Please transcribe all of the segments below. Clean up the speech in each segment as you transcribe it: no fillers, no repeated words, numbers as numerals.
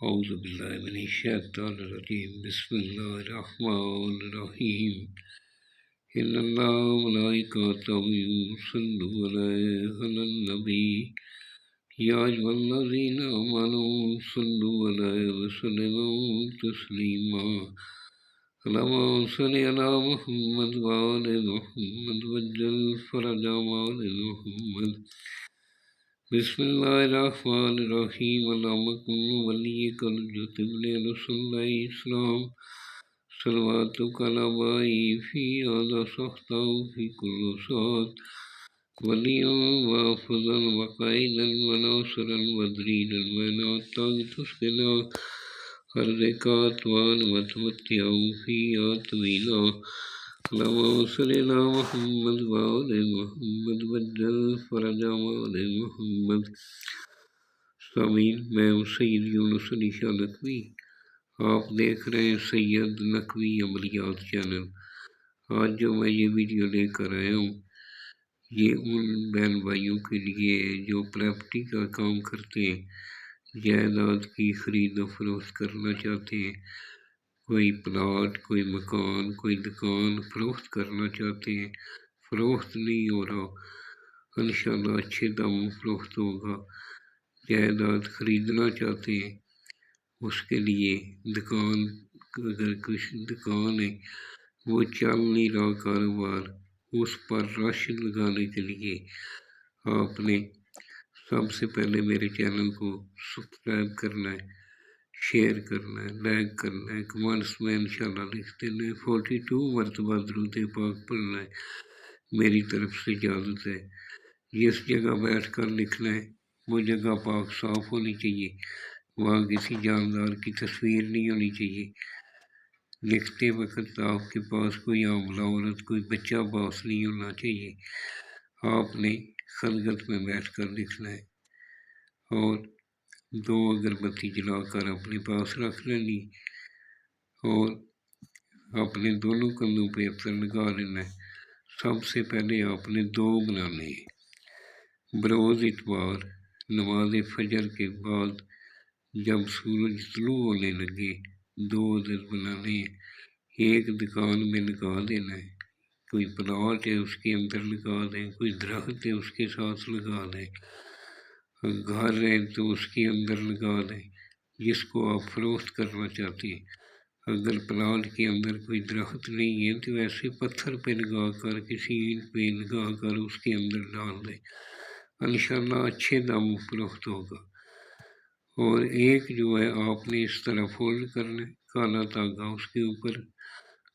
أعوذ بالله من الشيطان الرجيم بسم الله الرحمن الرحيم إن الله وملائكته يصلون على النبي يا أيها الذين آمنوا صلوا عليه وسلموا تسليما اللهم صل على محمد وآل محمد وجل فرج آل محمد بسم الله الرحمن الرحيم اللهم كن وليك الجتب لرسول الله الإسلام صلواتك على بائي في هذا سخطه في كل ساعة وليا وافظا وقائدا وناصرا ودريدا ونعطا تسكنا الركات وتمتعه فيها طويلا اللهم صل على محمد وآل محمد وجل فرج آل محمد سامعین میں ہوں سید یونس علی شاہ نقوی آپ دیکھ رہے ہیں سید نقوی عملیات چینل آج جو میں یہ ویڈیو لے کر آیا ہوں یہ ان بہن بھائیوں کے لیے جو پراپرٹی کا کام کرتے ہیں جائیداد کی خرید و فروخت کرنا چاہتے ہیں کوئی پلاٹ کوئی مکان کوئی دکان فروخت کرنا چاہتے ہیں فروخت نہیں ہو رہا انشاءاللہ اچھے دام فروخت ہوگا جائیداد خریدنا چاہتے ہیں اس کے لیے دکان اگر کچھ دکان ہے وہ چل نہیں رہا کاروبار اس پر رش لگانے کے لیے آپ نے سب سے پہلے میرے چینل کو سبسکرائب کرنا ہے شیئر کرنا ہے لائک کرنا ہے کمنٹس میں انشاءاللہ لکھ دینا ہے 42 مرتبہ درود پاک پڑھنا ہے میری طرف سے اجازت ہے جس جگہ بیٹھ کر لکھنا ہے وہ جگہ پاک صاف ہونی چاہیے وہاں کسی جاندار کی تصویر نہیں ہونی چاہیے لکھتے وقت آپ کے پاس کوئی عاملہ عورت کوئی بچہ باس نہیں ہونا چاہیے آپ نے خلوت میں بیٹھ کر لکھنا ہے اور 2 اگربتی جلا کر اپنے پاس رکھ لینی اور اپنے دونوں کندھوں پہ عطر لگا لینا ہے سب سے پہلے آپ نے 2 بنانے ہیں بروز اتوار نماز فجر کے بعد جب سورج طلوع ہونے لگے 2 عدد بنانے ہیں ایک دکان میں لگا دینا ہے کوئی پلاٹ ہے اس کے اندر لگا دیں کوئی درخت ہے اس کے ساتھ لگا دیں گھر ہے تو اس کے اندر لگا دیں جس کو آپ فروخت کرنا چاہتے ہیں اگر پلاٹ کے اندر کوئی درخت نہیں ہے تو ایسے پتھر پہ لگا کر کسی اینٹ پہ لگا کر اس کے اندر ڈال دیں انشاءاللہ اچھے دام فروخت ہوگا اور ایک جو ہے آپ نے اس طرح فولڈ کرنا ہے کالا دھاگا اس کے اوپر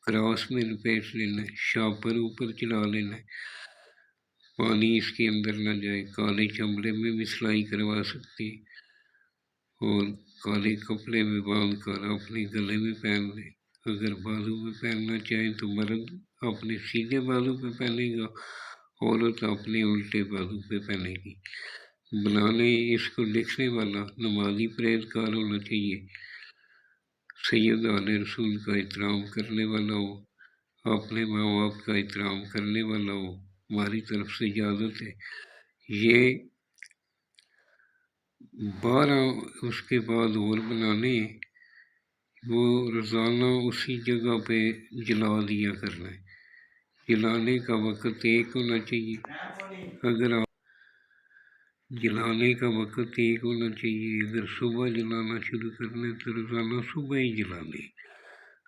کراس میں لپیٹ لینا ہے شاپر اوپر چلا لینا ہے پانی اس کے اندر نہ جائے کالے چمڑے میں بھی سلائی کروا سکتے ہیں اور کالے کپڑے میں باندھ کر اپنے گلے میں پہن لیں اگر بازو میں پہننا چاہیں تو مرد اپنے سیدھے بازو پہ پہنے گا عورت اپنے الٹے بازو پہ پہنے گی بنانے اس کو لکھنے والا نمازی پرہیزگار ہونا چاہیے سید آل رسول کا احترام کرنے والا ہو اپنے ماں باپ کا احترام کرنے والا ہو ہماری طرف سے اجازت ہے یہ 12 اس کے بعد اور بنانے ہیں وہ روزانہ اسی جگہ پہ جلا دیا کرنا ہے جلانے کا وقت ایک ہونا چاہیے اگر آپ جلانے کا وقت ایک ہونا چاہیے اگر صبح جلانا شروع کرنا ہے تو روزانہ صبح ہی جلانے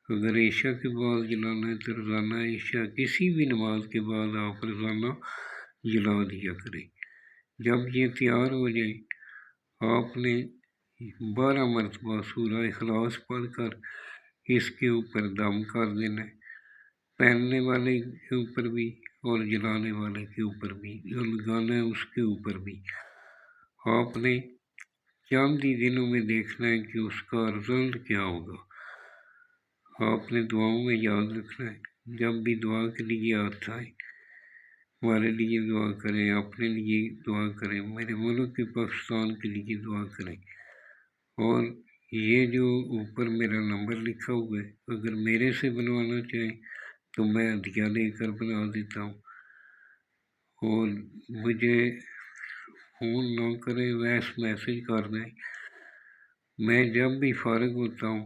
اگر عشاء کے بعد جلانا ہے تو روزانہ عشاء کسی بھی نماز کے بعد آپ روزانہ جلا دیا کریں جب یہ تیار ہو جائے آپ نے 12 مرتبہ سورہ اخلاص پڑھ کر اس کے اوپر دم کر دینا ہے پہننے والے کے اوپر بھی اور جلانے والے کے اوپر بھی جو لگانا ہے اس کے اوپر بھی آپ نے چند ہی دنوں میں دیکھنا ہے کہ اس کا رزلٹ کیا ہوگا آپ نے دعاؤں میں یاد رکھنا ہے جب بھی دعا کے لیے آتا ہے ہمارے لیے دعا کریں اپنے لیے دعا کریں میرے ملک کے پاکستان کے لیے دعا کریں اور یہ جو اوپر میرا نمبر لکھا ہوا ہے اگر میرے سے بنوانا چاہیں تو میں ہدیہ لے کر بنا دیتا ہوں اور مجھے فون نہ کریں ویس میسج کر دیں میں جب بھی فارغ ہوتا ہوں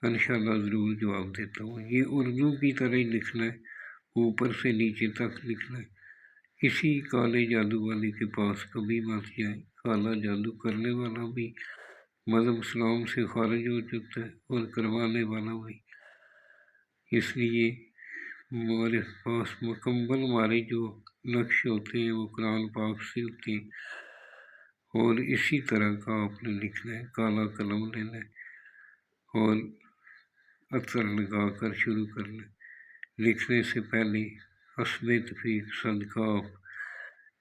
انشاءاللہ ضرور جواب دیتا ہوں۔ یہ اردو کی طرح ہی لکھنا ہے، اوپر سے نیچے تک لکھنا ہے۔ کسی کالے جادو والے کے پاس کبھی مت جائیں، کالا جادو کرنے والا بھی مذہب اسلام سے خارج ہو چکا ہے اور کروانے والا بھی۔ اس لیے ہمارے پاس مکمل ہمارے جو نقش ہوتے ہیں وہ قرآن پاک سے ہوتے ہیں، اور اسی طرح کا آپ نے لکھنا ہے، کالا قلم لینا ہے اور عطر لگا کر شروع کرنا ہے۔ لکھنے سے پہلے حسب تفیق صدقہ آپ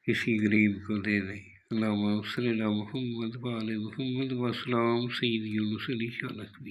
کسی غریب کو دے دیں۔ اللہم صلی علی محمد وعلی محمد وسلام سید یونس علی شاہ نقوی۔